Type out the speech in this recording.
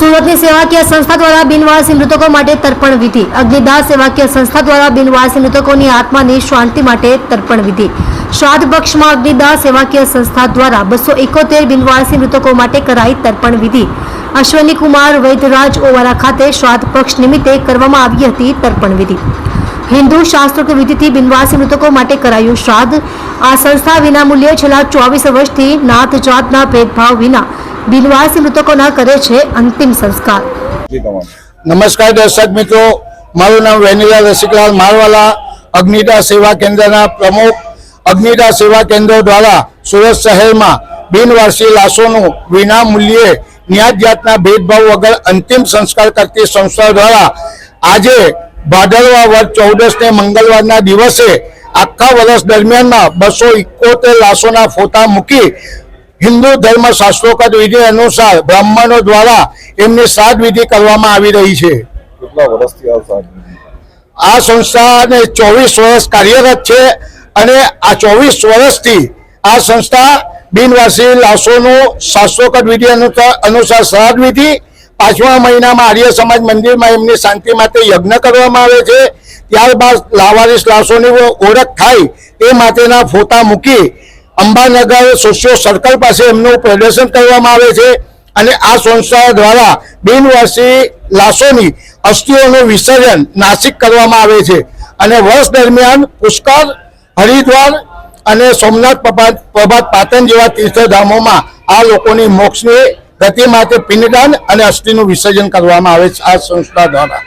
સુરતની સેવાકીય સંસ્થા દ્વારા બિનવારસી મૃતકો માટે તર્પણ વિધિ। અગ્નિદાહ સેવાકીય સંસ્થા દ્વારા બિનવારસી મૃતકોની આત્માની શાંતિ માટે તર્પણ વિધિ। શ્રાદ્ધ પક્ષમાં અગ્નિદાહ સેવાકીય સંસ્થા દ્વારા 271 બિનવારસી મૃતકો માટે કરાઈ તર્પણ વિધિ। અશ્વિની કુમાર વૈદ્યરાજ ઓવારા ખાતે શ્રાદ્ધ પક્ષ નિમિત્તે કરવામાં આવી હતી તર્પણ વિધિ। હિન્દુ શાસ્ત્રોક્ત વિધિથી બિનવારસી મૃતકો માટે કરાયું શ્રાદ્ધ। આ સંસ્થા વિનામૂલ્યે છેલ્લા 24 વર્ષથી નાત જાતના ભેદભાવ વિના બિનવારસી મૃતકોના કરે છે અંતિમ સંસ્કાર। નમસ્કાર દર્શક મિત્રો, મારું નામ વેનીલા રસિકલાલ મારવાલા, અગ્નિદાહ સેવા કેન્દ્રના પ્રમુખ। અગ્નિદાહ સેવા કેન્દ્ર દ્વારા સુરત શહેરમાં બિનવારસી લાશોનું વિનામૂલ્યે ન્યાત જાતના ભેદભાવ વગર અંતિમ સંસ્કાર કરતી સંસ્થા દ્વારા આજે ભાદરવા વદ 14 મંગળવારના દિવસે આખા વર્ષ દરમિયાનમાં 271 લાશોના ફોટા મૂકી હિન્દુ ધર્મ શાસ્ત્રોક્ત વિધિ અનુસાર બ્રાહ્મણો દ્વારા એમની શ્રાદ્ધ વિધિ કરવામાં આવી રહી છે। કેટલા વર્ષથી આ સંસ્થાને 24 વર્ષ કાર્યરત છે અને આ 24 વર્ષથી આ સંસ્થા બિનવારસી લાશોનું શાસ્ત્રોક્ત વિધિ અનુસાર શ્રાદ્ધ વિધિ, 5મા મહિનામાં આર્ય સમાજ મંદિરમાં એમની શાંતિ માટે યજ્ઞ કરવામાં આવે છે। ત્યારબાદ લાવારીસ લાશોની ઓળખ થાય એ માટેના ફોટા મૂકી અંબાનગર સોશિયો સર્કલ પાસે એમનું પ્રદર્શન કરવામાં આવે છે અને આ સંસ્થા દ્વારા બિનવારસી લાશોની અસ્થિઓનું વિસર્જન નાસિક કરવામાં આવે છે અને વર્ષ દરમિયાન પુષ્કર, હરિદ્વાર અને સોમનાથ પ્રભાત પાટણ જેવા તીર્થધામોમાં આ લોકોની મોક્ષની ગતિ માટે પિંડદાન અને અસ્થિનું વિસર્જન કરવામાં આવે છે આ સંસ્થા દ્વારા।